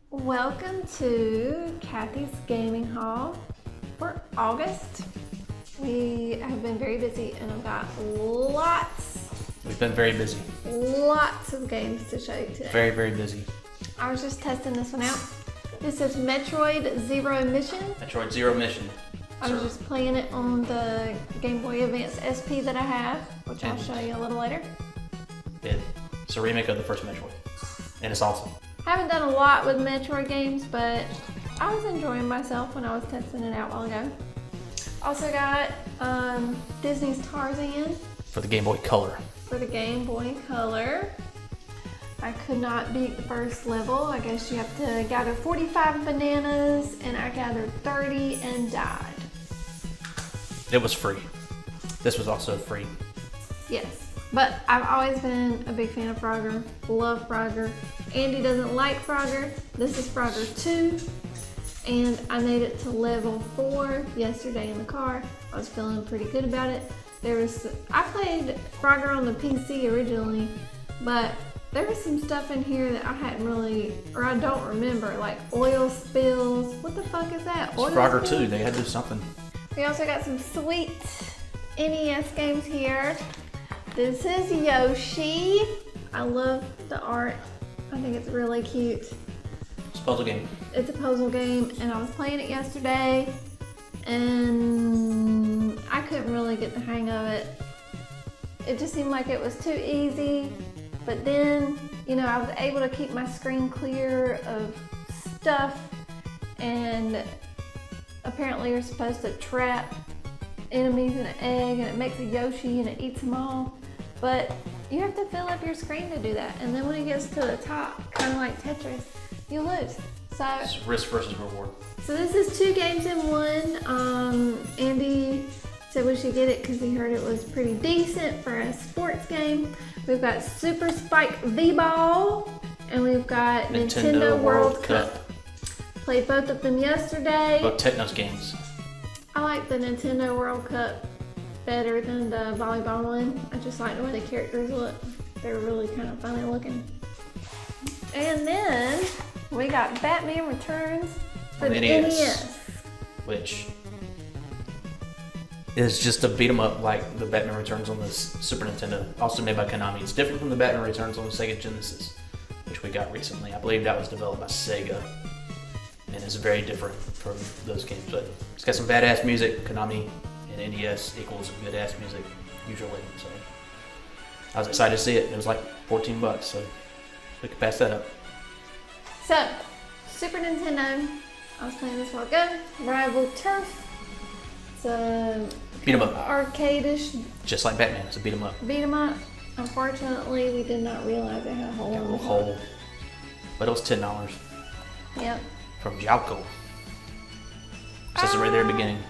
Welcome to Cathy's Gaming Haul for August. We have been very busy and I've got We've been very busy. lots of games to show you today. Very, very busy. I was just testing this one out. This is Metroid Zero Mission. Metroid Zero Mission. I was just playing it on the Game Boy Advance SP that I have, which I'll show you a little later. It's a remake of the first Metroid, and it's awesome. I haven't done a lot with Metroid games, but I was enjoying myself when I was testing it out a while ago. Also got Disney's Tarzan For the Game Boy Color. for the Game Boy Color. I could not beat the first level. I guess you have to gather 45 bananas, and I gathered 30 and died. It was free. This was also free. Yes, but I've always been a big fan of Frogger. Love Frogger. Andy doesn't like Frogger. This is Frogger 2, and I made it to level 4 yesterday in the car. I was feeling pretty good about it. I played Frogger on the PC originally, but there was some stuff in here that I hadn't really, or I don't remember, like oil spills. What the fuck is that? It's Oil Frogger spills? 2. They had to do something. We also got some sweet NES games here. This is Yoshi. I love the art. I think it's really cute. It's a puzzle game. It's a puzzle game, and I was playing it yesterday, and I couldn't really get the hang of it. It just seemed like it was too easy, but then, I was able to keep my screen clear of stuff, and apparently you're supposed to trap enemies in an egg, and it makes a Yoshi and it eats them all, but you have to fill up your screen to do that, and then when it gets to the top, kind of like Tetris, you lose. It's risk versus reward. So this is 2 games in one. Andy said we should get it because he heard it was pretty decent for a sports game. We've got Super Spike V-Ball, and we've got Nintendo World Cup. Played both of them yesterday. Both Technos games. I like the Nintendo World Cup better than the volleyball one. I just like the way the characters look. They're really kind of funny looking. And then we got Batman Returns for the NES. Which is just a beat 'em up like the Batman Returns on the Super Nintendo, also made by Konami. It's different from the Batman Returns on the Sega Genesis, which we got recently. I believe that was developed by Sega, and it's very different from those games. But it's got some badass music. Konami and NES equals good ass music usually. So I was excited to see it. It was like $14, so we could pass that up. So, Super Nintendo, I was playing this a while ago. Rival Turf. It's a Beat 'em up. arcade-ish Just like Batman, it's a beat 'em up. beat 'em up. Unfortunately, we did not realize it had a hole Got a in little the hole, but it was $10 Yep. from Jalco. Says it right there at the beginning.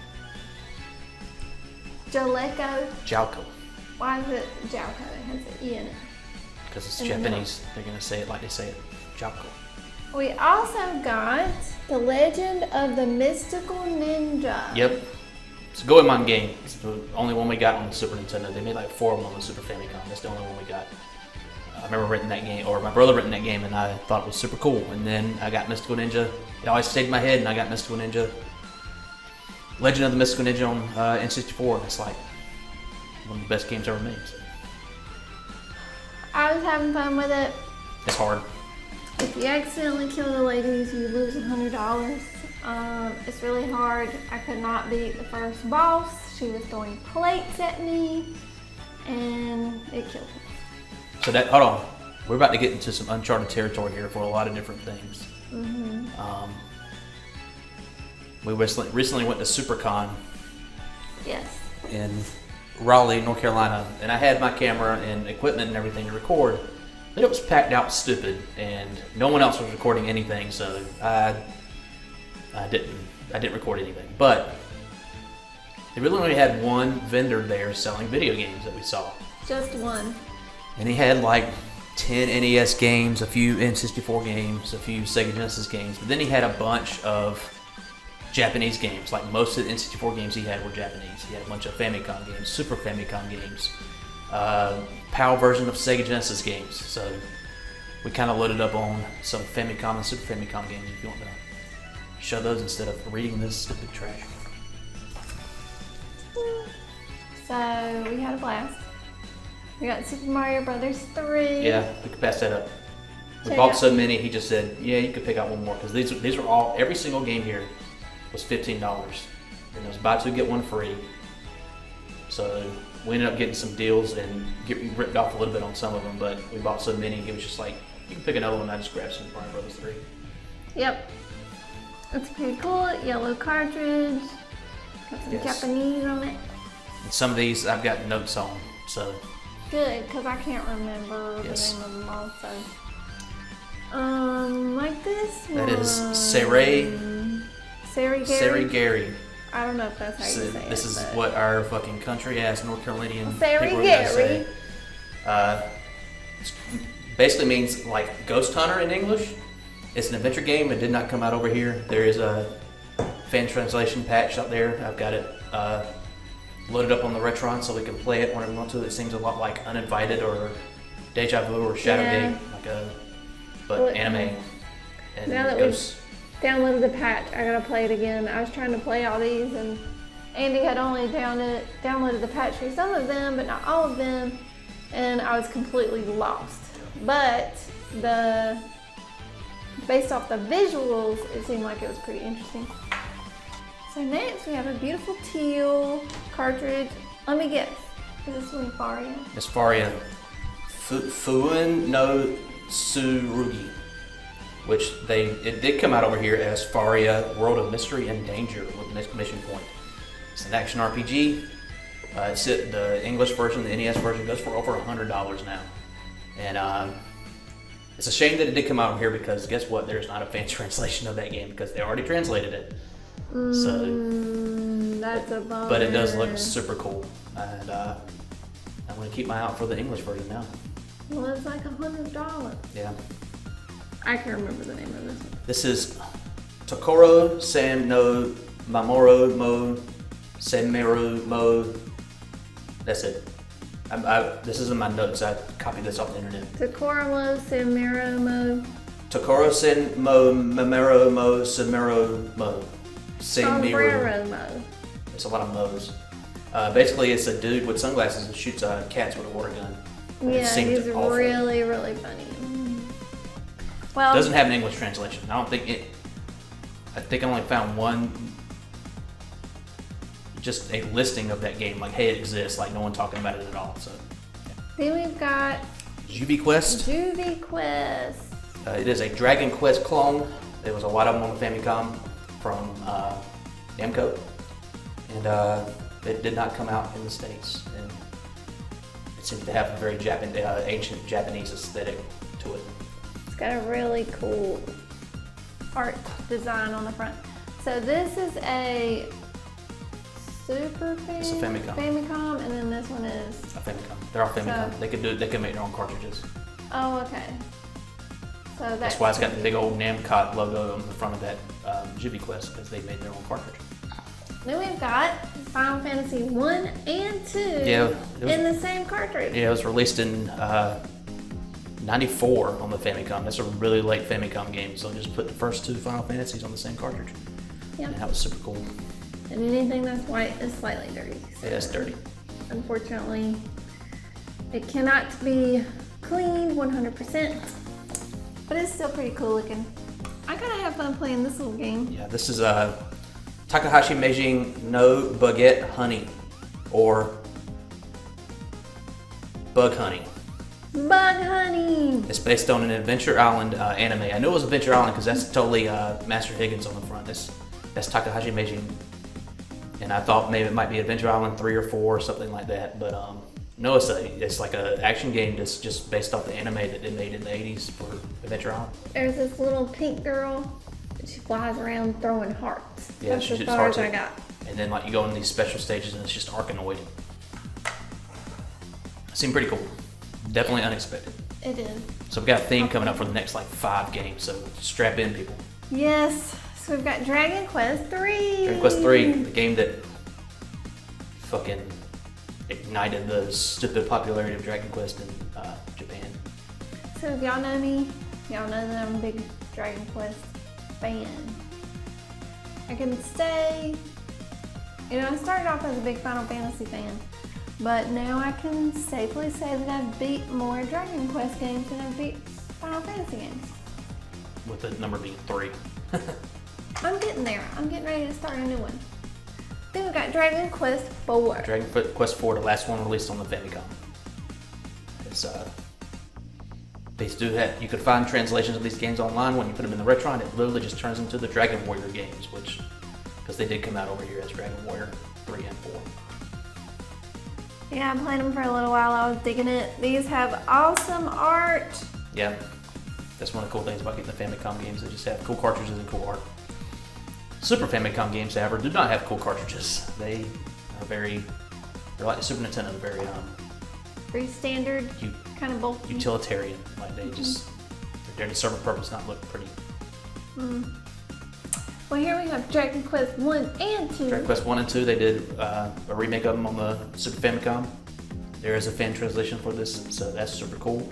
Jaleco. Jalco, Why is it Jalco? It has an E in it. because it's In the middle. Japanese. They're gonna say it like they say it. Jalco. We also got The Legend of the Mystical Ninja. Yep. It's a Goemon game. It's the only one we got on the Super Nintendo. They made like 4 of them on the Super Famicom. That's the only one we got. I remember renting that game, or my brother renting that game, and I thought it was super cool. And then I got Mystical Ninja. It always stayed in my head, and I got Mystical Ninja. Legend of the Mystical Ninja on N64. It's like one of the best games ever made. So. I was having fun with it. It's hard. If you accidentally kill the ladies, you lose $100. It's really hard. I could not beat the first boss. She was throwing plates at me, and it killed me. So hold on. We're about to get into some uncharted territory here for a lot of different things. We recently went to SuperCon Yes. in Raleigh, North Carolina, and I had my camera and equipment and everything to record, but it was packed out stupid, and no one else was recording anything, so I didn't record anything. But they really only had one vendor there selling video games that we saw, Just one. and he had like 10 NES games, a few N64 games, a few Sega Genesis games, but then he had a bunch of Japanese games. Like most of the N64 games he had were Japanese. He had a bunch of Famicom games, Super Famicom games, PAL version of Sega Genesis games. So we kind of loaded up on some Famicom and Super Famicom games if you want to show those instead of reading this stupid trash. So we had a blast. We got Super Mario Brothers 3. Yeah, we could pass that up. We Check bought out. so many, he just said, yeah, you could pick out one more, because these are all, every single game here was $15. And it was buy two, get one free. So we ended up getting some deals and get ripped off a little bit on some of them, but we bought so many, he was just like, you can pick another one. I just grabbed Super Mario Brothers 3. Yep. It's pretty cool. Yellow cartridge. Got some Yes. Japanese on it. And some of these I've got notes on, so Good, because I can't remember Yes. the name of them all. So, like this one. that is Seray Serigary. Gary. I don't know if that's how you So say it. this is but- what our fucking country ass North Carolinian Serigary. people are gonna say. It basically means like ghost hunter in English. It's an adventure game. It did not come out over here. There is a fan translation patch out there. I've got it loaded up on the Retron so we can play it whenever we want to. It seems a lot like Uninvited or Deja Vu or Shadowgate, but Well, anime and now that ghosts. Downloaded the patch. I gotta play it again. I was trying to play all these, and Andy had only downloaded the patch for some of them, but not all of them, and I was completely lost. But based off the visuals, it seemed like it was pretty interesting. So next we have a beautiful teal cartridge. Let me guess. Is this one Faria? It's Faria Fuin no Tsurugi, which it did come out over here as Faria World of Mystery and Danger with Mission Point. It's an action RPG. The English version, the NES version, goes for over $100 now. And it's a shame that it did come out over here because guess what? There's not a fan translation of that game because they already translated it. That's a bummer. But it does look super cool. And I'm going to keep my eye out for the English version now. Well, it's like $100. Yeah. I can't remember the name of this one. This is Tokoro San no Mamoru Mo Senmeru Mo. That's it. This is in my notes. I copied this off the internet. Takoromo Semiromo. Tokoro Sen Mo Mamoru Mo Senmeru Mo. Senmeru. Sombrero. It's a lot of mo's. Basically, it's a dude with sunglasses and shoots cats with a water gun. It Yeah, seemed he's awful. really, really funny. Well, Doesn't have an English translation. I don't think it. I think I only found one. Just a listing of that game, like hey, it exists. Like no one talking about it at all. So. then we've got Juvie Quest. Juvie Quest. It is a Dragon Quest clone. There was a lot of them on the Famicom from Namco, and it did not come out in the States. And it seems to have a very ancient Japanese aesthetic to it. It's got a really cool art design on the front. So this is a Super It's a Famicom. Famicom, and then this one is. A Famicom. They're all Famicom. So- They could do. They can make their own cartridges. Oh, okay. So That's why it's got the big old Namco logo on the front of that Juvie Quest because they made their own cartridge. Then we've got Final Fantasy 1 and 2 Yeah, in the same cartridge. Yeah, it was released in '94 on the Famicom. That's a really late Famicom game, so just put the first two Final Fantasies on the same cartridge. Yep. And that was super cool. And anything that's white is slightly dirty. So Yeah, it's dirty. unfortunately, it cannot be cleaned 100%, but it's still pretty cool looking. I gotta have fun playing this little game. Yeah, this is Takahashi Meijing no Baguette Honey, or Bug Honey. Bug Honey! It's based on an Adventure Island anime. I knew it was Adventure Island because that's totally Master Higgins on the front. That's Takahashi Meijing. And I thought maybe it might be Adventure Island 3 or 4 or something like that. But no, it's like an action game that's just based off the anime that they made in the 80s for Adventure Island. There's this little pink girl. She flies around throwing hearts. Yeah, That's she as shoots far as hearts I at- got. And then like you go in these special stages and it's just Arkanoid. Seemed pretty cool. Definitely unexpected. It is. So we've got a theme coming up for the next like 5 games, so strap in, people. Yes. So we've got Dragon Quest 3. Dragon Quest 3, the game that fucking ignited the stupid popularity of Dragon Quest in Japan. So if y'all know me, y'all know that I'm a big Dragon Quest fan. I can say, I started off as a big Final Fantasy fan, but now I can safely say that I've beat more Dragon Quest games than I've beat Final Fantasy games. With the number being 3. I'm getting there. I'm getting ready to start a new one. Then we got Dragon Quest 4. Dragon Quest 4, the last one released on the Famicom. It's they do have, you could find translations of these games online when you put them in the Retron. It literally just turns into the Dragon Warrior games, because they did come out over here as Dragon Warrior 3 and 4. Yeah, I played them for a little while. I was digging it. These have awesome art. Yeah, that's one of the cool things about getting the Famicom games. They just have cool cartridges and cool art. Super Famicom games, however, do not have cool cartridges. They are they're like the Super Nintendo, very Pretty standard, kind of bulky. utilitarian. Like they're there to serve a purpose, not look pretty. Well, here we have Dragon Quest 1 and 2. Dragon Quest 1 and 2, they did a remake of them on the Super Famicom. There is a fan translation for this, so that's super cool.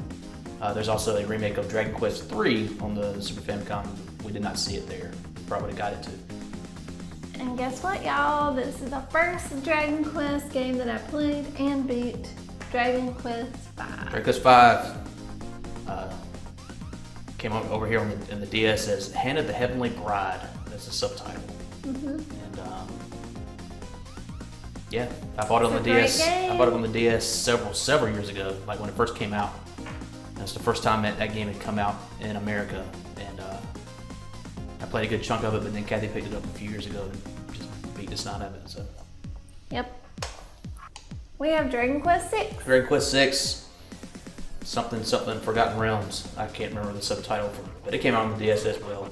There's also a remake of Dragon Quest 3 on the Super Famicom. We did not see it there. Probably got it too. And guess what, y'all? This is the first Dragon Quest game that I played and beat. Dragon Quest 5. Dragon Quest 5 came over here in the DS as Hannah the Heavenly Bride. That's the subtitle. And yeah, I bought it on the DS. I bought it on the DS several years ago, like when it first came out. That's the first time that game had come out in America, and I played a good chunk of it. But then Cathy picked it up a few years ago and just beat the snot out of it. So. Yep. We have Dragon Quest 6. Dragon Quest 6, something Forgotten Realms. I can't remember the subtitle for it, but it came out on the DS as well.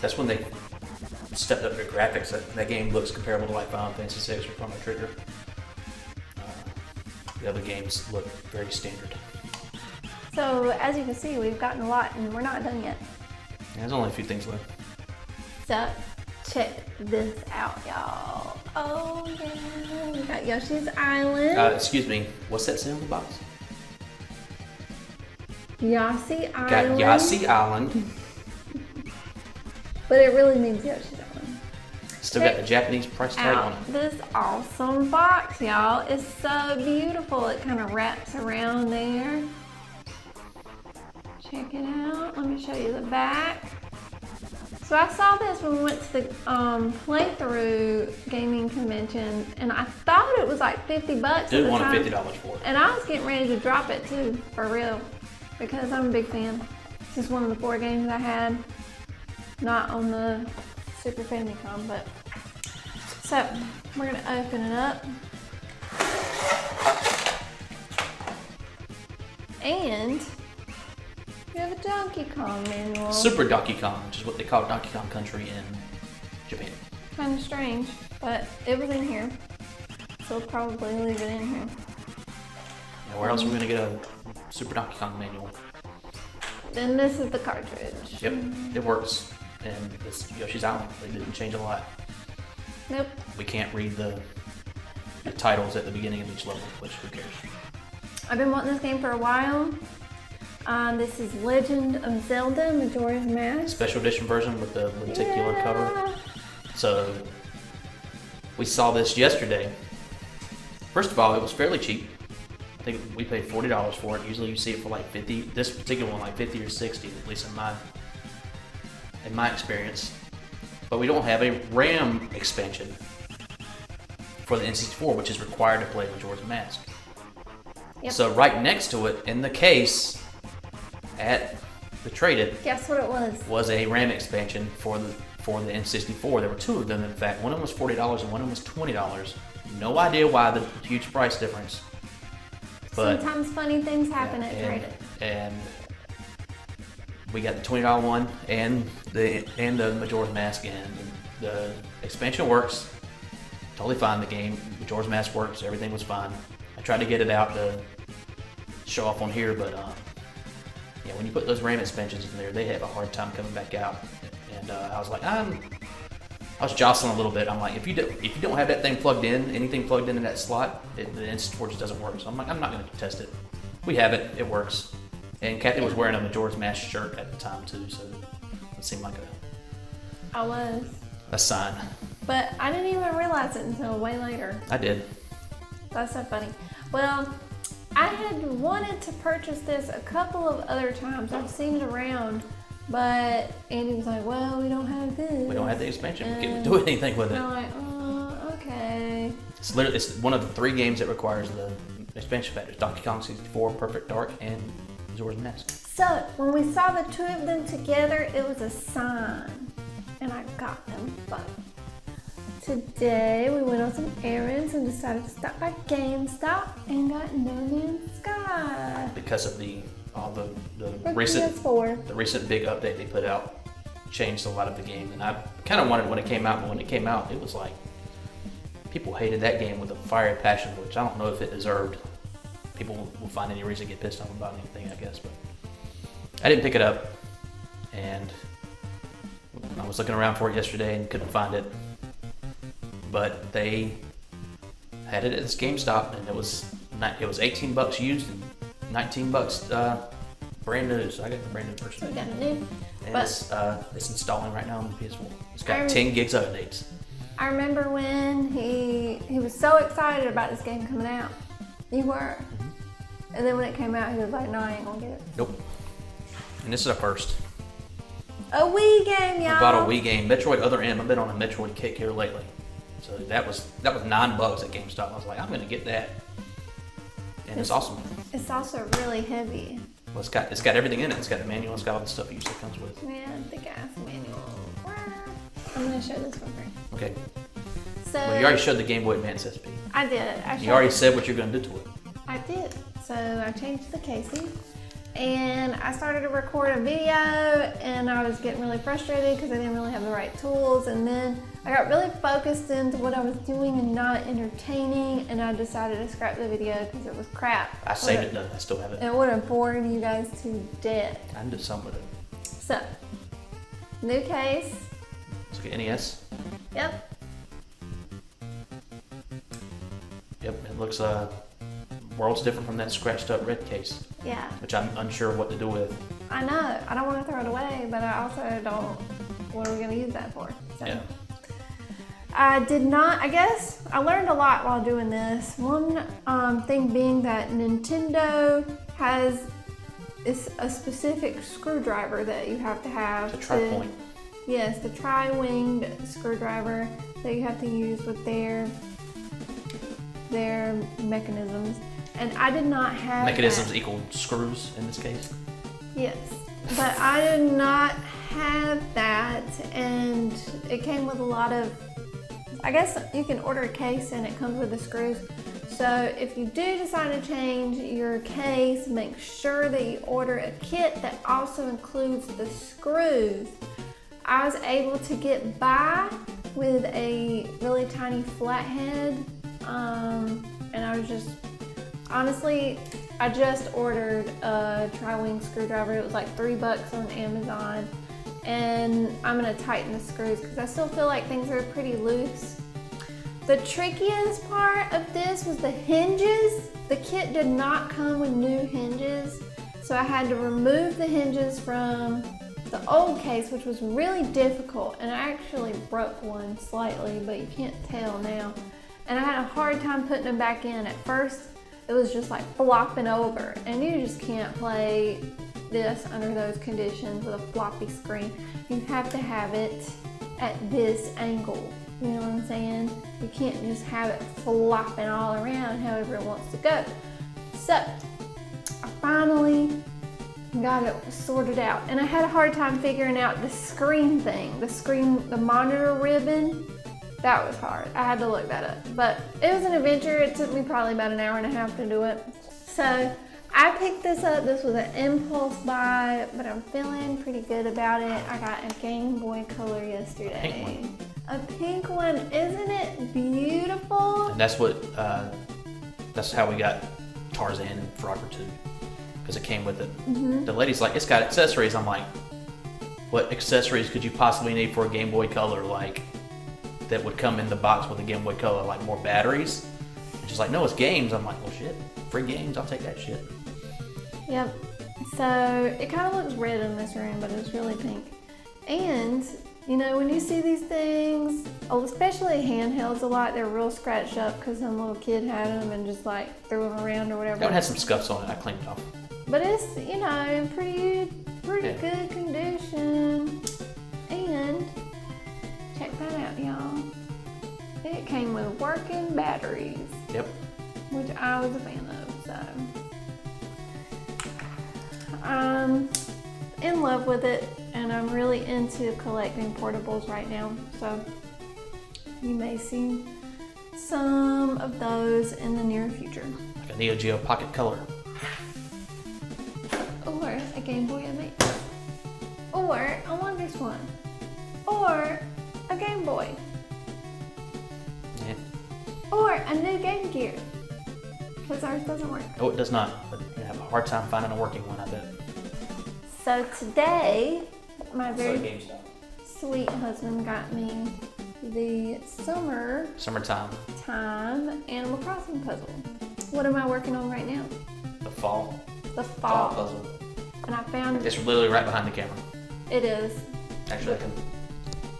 That's when they stepped up their graphics. That game looks comparable to like Final Fantasy VI or Chrono Trigger. The other games look very standard. So as you can see, we've gotten a lot and we're not done yet. Yeah, there's only a few things left. So check this out, y'all. Oh yeah, we got Yoshi's Island. Excuse me, what's that say on the box? Yossi Got Island. Yossi Island. But it really means Yoshi's Island. Still got the Japanese price tag on it. This awesome box, y'all. It's so beautiful. It kind of wraps around there. Check it out. Let me show you the back. So I saw this when we went to the playthrough gaming convention, and I thought it was like $50. Dude wanted $50 for it. And I was getting ready to drop it too, for real, because I'm a big fan. This is one of the 4 games I had, not on the Super Famicom, but. So we're gonna open it up. And we have a Donkey Kong manual. Super Donkey Kong, which is what they call Donkey Kong Country in Japan. Kind of strange, but it was in here. So we'll probably leave it in here. Now, where else are we going to get a Super Donkey Kong manual? Then this is the cartridge. Yep, it works. And this Yoshi's Island, they didn't change a lot. Nope. We can't read the titles at the beginning of each level, which who cares? I've been wanting this game for a while. This is Legend of Zelda Majora's Mask. Special edition version with the lenticular cover. So we saw this yesterday. First of all, it was fairly cheap. I think we paid $40 for it. Usually you see it for like 50. This particular one like 50 or 60, at least in my experience. But we don't have a RAM expansion for the N64, which is required to play Majora's Mask. Yep. So right next to it in the case at the Trade-It Guess what it was? A RAM expansion for the N64. There were 2 of them, in fact. One of them was $40 and one of them was $20. No idea why the huge price difference. But sometimes funny things happen at Trade-It. And we got the $20 one and the Majora's Mask, and the expansion works totally fine. The game Majora's Mask works. Everything was fine. I tried to get it out to show off on here, but yeah, when you put those RAM expansions in there, they have a hard time coming back out. And I was like, I was jostling a little bit. I'm like, if you don't have that thing plugged in, anything plugged into that slot, the N64 just doesn't work. So I'm like, I'm not going to test it. We have it. It works. And Cathy was wearing a Majora's Mask shirt at the time too, so it seemed like I was. a sign. But I didn't even realize it until way later. I did. That's so funny. Well, I had wanted to purchase this a couple of other times. I've seen it around, but Andy was like, well, we don't have this. We don't have the expansion. We can't do anything with it. And I'm like, okay. It's one of the 3 games that requires the expansion factors: Donkey Kong 64, Perfect Dark, and Majora's Mask. So when we saw the 2 of them together, it was a sign, and I got them both. Today we went on some errands and decided to stop by GameStop and got No Man's Sky. Because of the For recent PS4. the recent big update they put out, changed a lot of the game, and I kind of wanted it when it came out, but when it came out, it was like people hated that game with a fiery passion, which I don't know if it deserved. People will find any reason to get pissed off about anything, I guess, but I didn't pick it up, and I was looking around for it yesterday and couldn't find it. But they had it at this GameStop, and it was $18 used and $19 brand new. So I got the brand new version. So we got a new. And But it's installing right now on the PS4. It's got 10 gigs of updates. I remember when he was so excited about this game coming out. You were. Mm-hmm. And then when it came out, he was like, no, I ain't gonna get it. Nope. And this is a first. A Wii game, y'all. I bought a Wii game, Metroid Other M. I've been on a Metroid kick here lately. So that was $9 at GameStop. I was like, I'm gonna get that. And it's awesome. It's also really heavy. Well, it's got everything in it. It's got the manual. It's got all the stuff it usually comes with. Man, the gas manual. I'm gonna show this one first. Okay. So Well, you already showed the Game Boy Advance SP. I did. You already said what you're gonna do to it. I did. So I changed the casing and I started to record a video, and I was getting really frustrated because I didn't really have the right tools, and then I got really focused into what I was doing and not entertaining, and I decided to scrap the video because it was crap. I saved it though. I still have it. It would have bored you guys to death. I can do something with it. So, new case. Let's get NES. Yep. Yep, it looks world's different from that scratched up red case, Yeah. which I'm unsure what to do with. I know. I don't want to throw it away, but I also don't. What are we going to use that for? So. Yeah. I did not, I guess, I learned a lot while doing this. One thing being that Nintendo has a specific screwdriver that you have to have. The tri-point. Yes, the tri-winged screwdriver that you have to use with their mechanisms. And I did not have Mechanisms that. equal screws in this case. Yes, but I did not have that, and it came with a lot of, I guess you can order a case and it comes with the screws. So if you do decide to change your case, make sure that you order a kit that also includes the screws. I was able to get by with a really tiny flathead, and I was just, honestly, I just ordered a tri-wing screwdriver. It was like $3 on Amazon, and I'm gonna tighten the screws because I still feel like things are pretty loose. The trickiest part of this was the hinges. The kit did not come with new hinges, so I had to remove the hinges from the old case, which was really difficult, and I actually broke one slightly, but you can't tell now. And I had a hard time putting them back in. At first, it was just like flopping over, and you just can't play this under those conditions with a floppy screen. You have to have it at this angle. You know what I'm saying? You can't just have it flopping all around however it wants to go. So, I finally got it sorted out, and I had a hard time figuring out the screen thing, the monitor ribbon. That was hard. I had to look that up, but it was an adventure. It took me probably about an hour and a half to do it. So I picked this up. This was an impulse buy, but I'm feeling pretty good about it. I got a Game Boy Color yesterday. A pink one. Isn't it beautiful? And that's how we got Tarzan and Frogger 2, because it came with it. Mm-hmm. The lady's like, it's got accessories. I'm like, what accessories could you possibly need for a Game Boy Color, like that would come in the box with a Game Boy Color, like more batteries? And she's like, no, it's games. I'm like, well, shit, free games, I'll take that shit. Yep. So it kind of looks red in this room, but it's really pink. And you know, when you see these things, especially handhelds a lot, they're real scratched up because some little kid had them and just like threw them around or whatever. That one had some scuffs on it. I cleaned it off. But it's, you know, in pretty Yeah. good condition. And check that out, y'all. It came with working batteries, Yep. which I was a fan of, so. I'm in love with it, and I'm really into collecting portables right now, so you may see some of those in the near future. Like a Neo Geo Pocket Color. Or a Game Boy Advance. Or I want this one. Or a Game Boy. Yeah. Or a new Game Gear. Because ours doesn't work. Oh, it does not. But you have a hard time finding a working one, I bet. So today, my very GameStop. sweet husband got me the Summertime. Time Animal Crossing puzzle. What am I working on right now? The fall. The fall. Puzzle. And I found It's literally right behind the camera. it is. Actually, I can.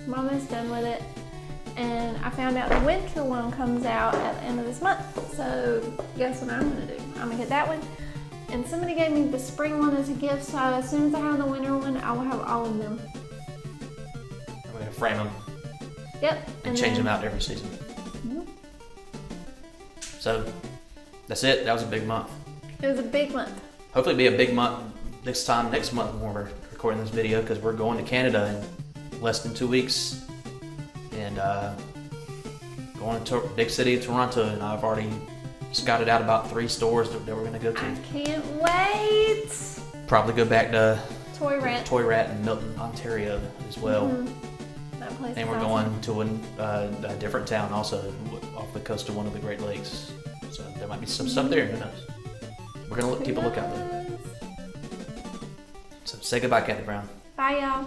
I'm almost done with it. And I found out the winter one comes out at the end of this month. So guess what I'm gonna do? I'm gonna get that one. And somebody gave me the spring one as a gift, so as soon as I have the winter one, I will have all of them. We're gonna frame them Yep. and change them out every season. Mhm. So that's it. That was a big month. It was a big month. Hopefully, it'll be a big month next month when we're recording this video, because we're going to Canada in less than 2 weeks, and going to big city of Toronto, and I've already scouted out about 3 stores that we're gonna go to. I can't wait. Probably go back to Toy Rat. Toy Rat in Milton, Ontario as well. Mhm. That place And is we're awesome. going to a different town also off the coast of one of the Great Lakes. So there might be some stuff there, who knows? We're gonna keep a lookout though. So say goodbye, Cathy Brown. Bye, y'all.